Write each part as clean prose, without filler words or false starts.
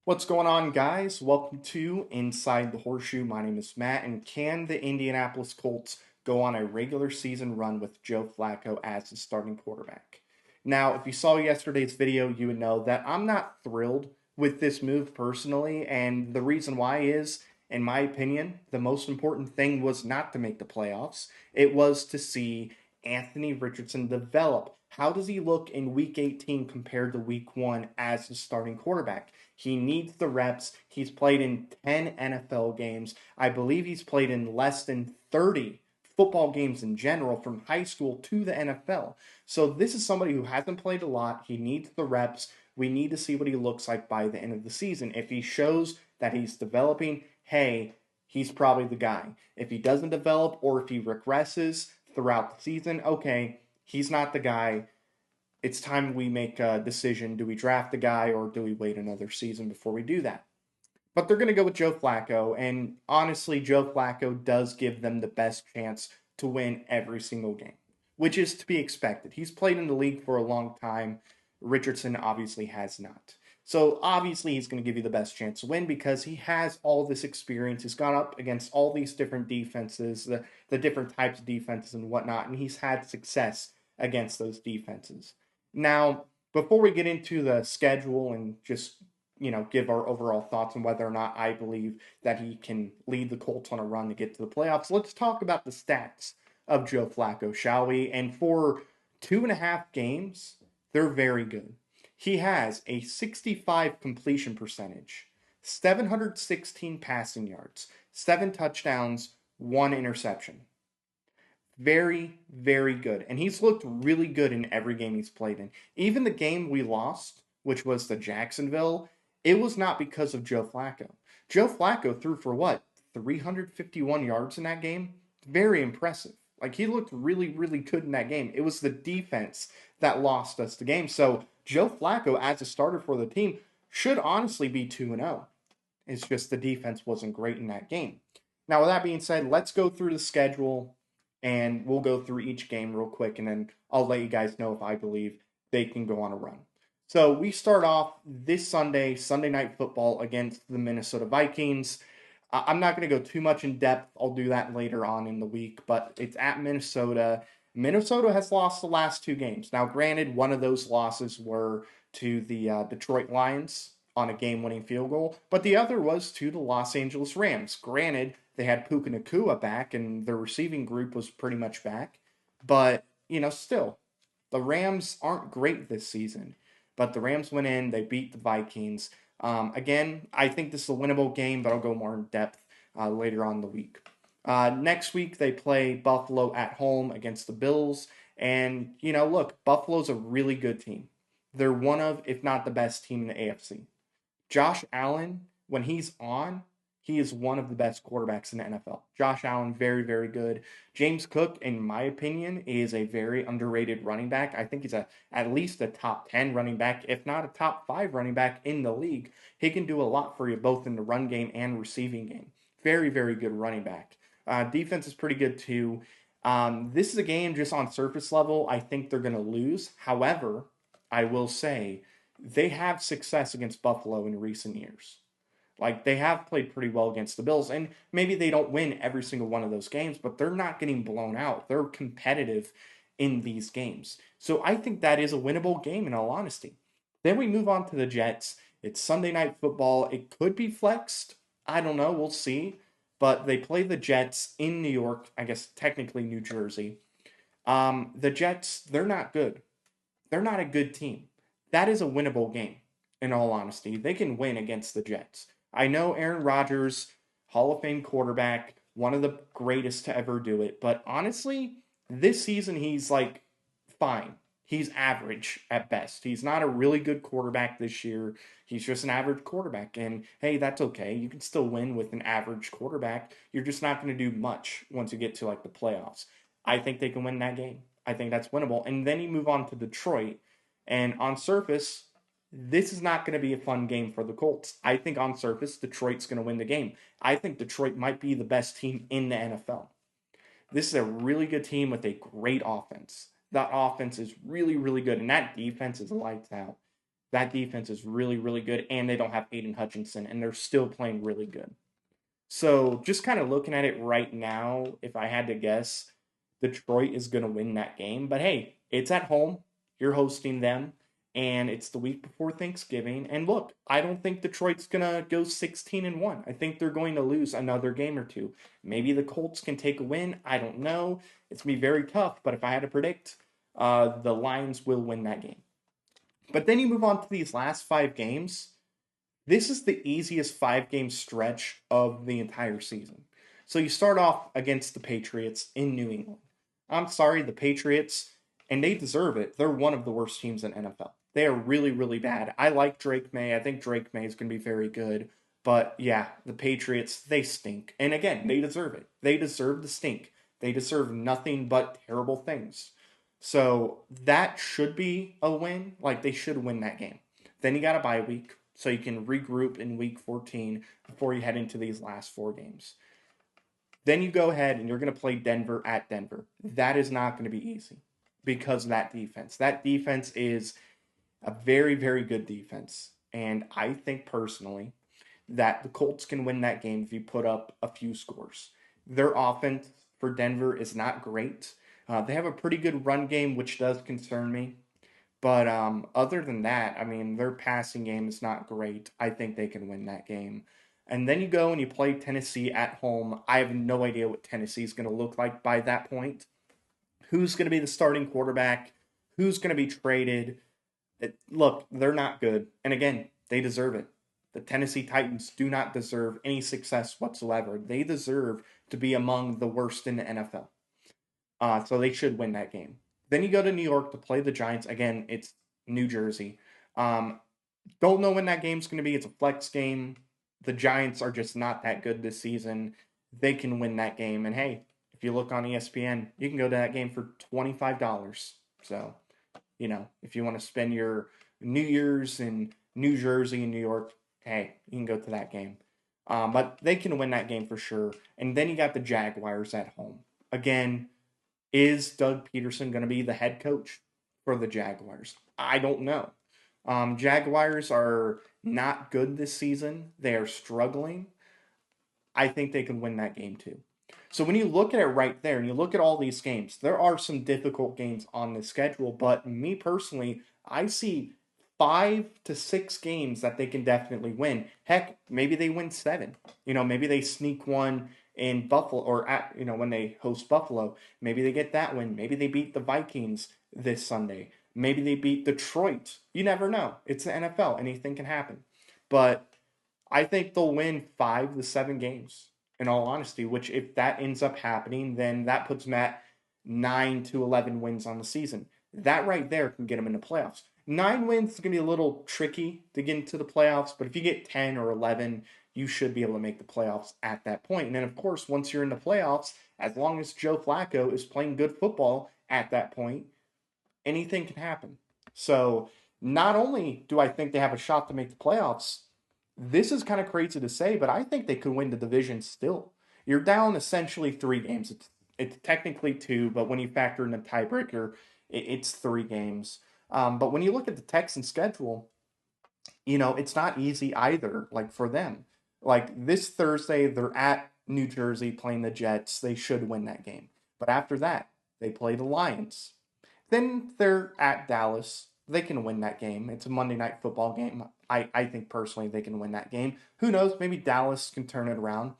What's going on, guys? Welcome to Inside the Horseshoe. My name is Matt, and can the Indianapolis Colts go on a regular season run with Joe Flacco as the starting quarterback? Now, if you saw yesterday's video, you would know that I'm not thrilled with this move personally, and the reason why is, in my opinion, the most important thing was not to make the playoffs. It was to see Anthony Richardson develop. How does he look in week 18 compared to week 1 as the starting quarterback? He needs the reps. He's played in 10 NFL games. I believe he's played in less than 30 football games in general from high school to the NFL. So this is somebody who hasn't played a lot. He needs the reps. We need to see what he looks like by the end of the season. If he shows that he's developing, hey, he's probably the guy. If he doesn't develop or if he regresses throughout the season, okay, he's not the guy. It's time we make a decision. Do we draft the guy or do we wait another season before we do that? But they're going to go with Joe Flacco. And honestly, Joe Flacco does give them the best chance to win every single game, which is to be expected. He's played in the league for a long time. Richardson obviously has not. So obviously, he's going to give you the best chance to win because he has all this experience. He's gone up against all these different defenses, the different types of defenses and whatnot, and he's had success against those defenses. Now, before we get into the schedule and just give our overall thoughts on whether or not I believe that he can lead the Colts on a run to get to the playoffs, let's talk about the stats of Joe Flacco, shall we? And for 2.5 games, they're very good. He has a 65 completion percentage, 716 passing yards, 7 touchdowns, 1 interception. Very, very good. And he's looked really good in every game he's played in. Even the game we lost, which was the Jacksonville, it was not because of Joe Flacco. Joe Flacco threw for what? 351 yards in that game? Very impressive. Like he looked really, really good in that game. It was the defense that lost us the game. So Joe Flacco, as a starter for the team, should honestly be 2-0. It's just the defense wasn't great in that game. Now, with that being said, let's go through the schedule and we'll go through each game real quick and then I'll let you guys know if I believe they can go on a run. So we start off this Sunday, Sunday Night Football against the Minnesota Vikings. I'm not going to go too much in depth. I'll do that later on in the week, but it's at Minnesota. Minnesota has lost the last 2 games. Now, granted, one of those losses were to the Detroit Lions on a game-winning field goal, but the other was to the Los Angeles Rams. Granted, they had Puka Nacua back, and their receiving group was pretty much back, but still, the Rams aren't great this season. But the Rams went in, they beat the Vikings. Again, I think this is a winnable game, but I'll go more in depth later on in the week. Next week, they play Buffalo at home against the Bills. And, look, Buffalo's a really good team. They're one of, if not the best team in the AFC. Josh Allen, when he's on, he is one of the best quarterbacks in the NFL. Josh Allen, very, very good. James Cook, in my opinion, is a very underrated running back. I think he's at least a top 10 running back, if not a top 5 running back in the league. He can do a lot for you both in the run game and receiving game. Very, very good running back. Defense is pretty good too. This is a game just on surface level. I think they're going to lose. However, I will say they have success against Buffalo in recent years. Like they have played pretty well against the Bills, and maybe they don't win every single one of those games, but they're not getting blown out. They're competitive in these games. So I think that is a winnable game in all honesty. Then we move on to the Jets. It's Sunday Night Football. It could be flexed. I don't know. We'll see. But they play the Jets in New York, I guess technically New Jersey. The Jets, they're not good. They're not a good team. That is a winnable game, in all honesty. They can win against the Jets. I know Aaron Rodgers, Hall of Fame quarterback, one of the greatest to ever do it, but honestly, this season he's like fine. He's average at best. He's not a really good quarterback this year. He's just an average quarterback. And hey, that's okay. You can still win with an average quarterback. You're just not going to do much once you get to like the playoffs. I think they can win that game. I think that's winnable. And then you move on to Detroit. And on surface, this is not going to be a fun game for the Colts. I think on surface, Detroit's going to win the game. I think Detroit might be the best team in the NFL. This is a really good team with a great offense. That offense is really, really good, and that defense is lights out. That defense is really, really good, and they don't have Aiden Hutchinson, and they're still playing really good. So just kind of looking at it right now, if I had to guess, Detroit is going to win that game. But hey, it's at home. You're hosting them, and it's the week before Thanksgiving. And look, I don't think Detroit's going to go 16-1. I think they're going to lose another game or two. Maybe the Colts can take a win. I don't know. It's going to be very tough. But if I had to predict, the Lions will win that game. But then you move on to these last 5 games. This is the easiest 5 game stretch of the entire season. So you start off against the Patriots in New England. I'm sorry, the Patriots, and they deserve it. They're one of the worst teams in NFL. They are really, really bad. I like Drake May. I think Drake May is going to be very good. But yeah, the Patriots, they stink. And again, they deserve it. They deserve the stink. They deserve nothing but terrible things. So that should be a win. Like, they should win that game. Then you got a bye week, so you can regroup in week 14 before you head into these last 4 games. Then you go ahead and you're going to play Denver at Denver. That is not going to be easy because of that defense. That defense is a very, very good defense. And I think personally that the Colts can win that game if you put up a few scores. Their offense for Denver is not great. They have a pretty good run game, which does concern me. But other than that, I mean, their passing game is not great. I think they can win that game. And then you go and you play Tennessee at home. I have no idea what Tennessee is going to look like by that point. Who's going to be the starting quarterback? Who's going to be traded? Look, they're not good. And again, they deserve it. The Tennessee Titans do not deserve any success whatsoever. They deserve to be among the worst in the NFL. So they should win that game. Then you go to New York to play the Giants. Again, it's New Jersey. Um, don't know when that game's going to be. It's a flex game. The Giants are just not that good this season. They can win that game. And hey, if you look on ESPN, you can go to that game for $25. So, if you want to spend your New Year's in New Jersey and New York, hey, you can go to that game. But they can win that game for sure. And then you got the Jaguars at home. Again, is Doug Peterson going to be the head coach for the Jaguars? I don't know. Jaguars are not good this season. They are struggling. I think they can win that game too. So when you look at it right there and you look at all these games, there are some difficult games on the schedule, but me personally, I see 5 to 6 games that they can definitely win. Heck, maybe they win 7. Maybe they sneak one in Buffalo or when they host Buffalo. Maybe they get that win. Maybe they beat the Vikings this Sunday. Maybe they beat Detroit. You never know. It's the NFL. Anything can happen. But I think they'll win 5 to 7 games, in all honesty, which if that ends up happening, then that puts them at 9 to 11 wins on the season. That right there can get them into playoffs. 9 wins is going to be a little tricky to get into the playoffs, but if you get 10 or 11, you should be able to make the playoffs at that point. And then, of course, once you're in the playoffs, as long as Joe Flacco is playing good football at that point, anything can happen. So not only do I think they have a shot to make the playoffs, this is kind of crazy to say, but I think they could win the division still. You're down essentially 3 games. It's technically 2, but when you factor in the tiebreaker, it's 3 games. But when you look at the Texans' schedule, it's not easy either, like for them. Like this Thursday, they're at New Jersey playing the Jets. They should win that game. But after that, they play the Lions. Then they're at Dallas. They can win that game. It's a Monday Night Football game. I think personally they can win that game. Who knows? Maybe Dallas can turn it around.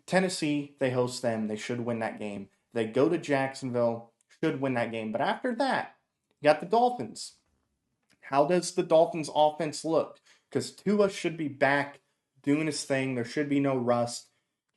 Tennessee, they host them. They should win that game. They go to Jacksonville, should win that game. But after that, you got the Dolphins. How does the Dolphins offense look? Because Tua should be back doing his thing. There should be no rust.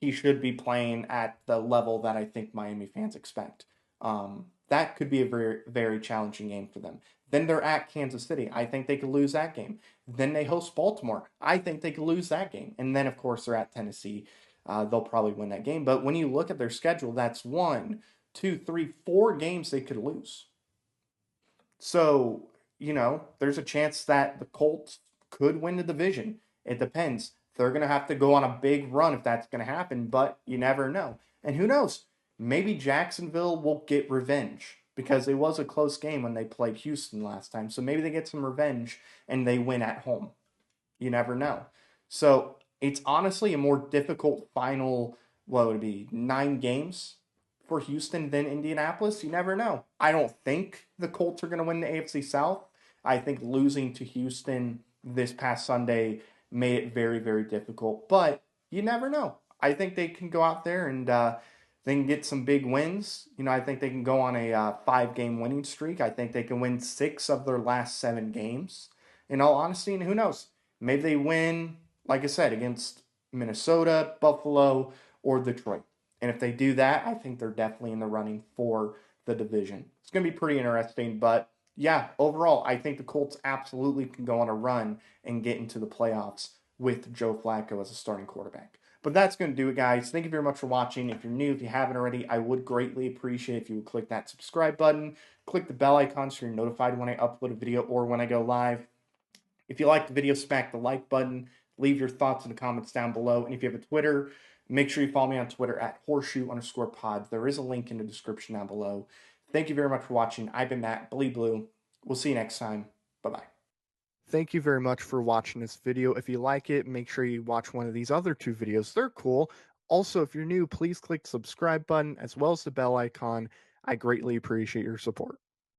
He should be playing at the level that I think Miami fans expect. That could be a very, very challenging game for them. Then they're at Kansas City. I think they could lose that game. Then they host Baltimore. I think they could lose that game. And then, of course, they're at Tennessee. They'll probably win that game. But when you look at their schedule, that's 1, 2, 3, 4 games they could lose. So, there's a chance that the Colts could win the division. It depends. They're going to have to go on a big run if that's going to happen, but you never know. And who knows? Maybe Jacksonville will get revenge because it was a close game when they played Houston last time. So maybe they get some revenge and they win at home. You never know. So it's honestly a more difficult final, what would it be, 9 games for Houston than Indianapolis. You never know. I don't think the Colts are going to win the AFC South. I think losing to Houston this past Sunday made it very, very difficult. But you never know. I think they can go out there and they can get some big wins. I think they can go on a 5-game winning streak. I think they can win 6 of their last 7 games. In all honesty, and who knows? Maybe they win, like I said, against Minnesota, Buffalo, or Detroit. And if they do that, I think they're definitely in the running for the division. It's going to be pretty interesting. But yeah, overall, I think the Colts absolutely can go on a run and get into the playoffs with Joe Flacco as a starting quarterback. But that's going to do it, guys. Thank you very much for watching. If you're new, if you haven't already, I would greatly appreciate if you would click that subscribe button, click the bell icon so you're notified when I upload a video or when I go live. If you like the video, smack the like button. Leave your thoughts in the comments down below. And if you have a Twitter, make sure you follow me on Twitter at horseshoe_pod. There is a link in the description down below. Thank you very much for watching. I've been Matt, Bleed Blue. We'll see you next time. Bye-bye. Thank you very much for watching this video. If you like it, make sure you watch one of these other 2 videos. They're cool. Also, if you're new, please click the subscribe button as well as the bell icon. I greatly appreciate your support.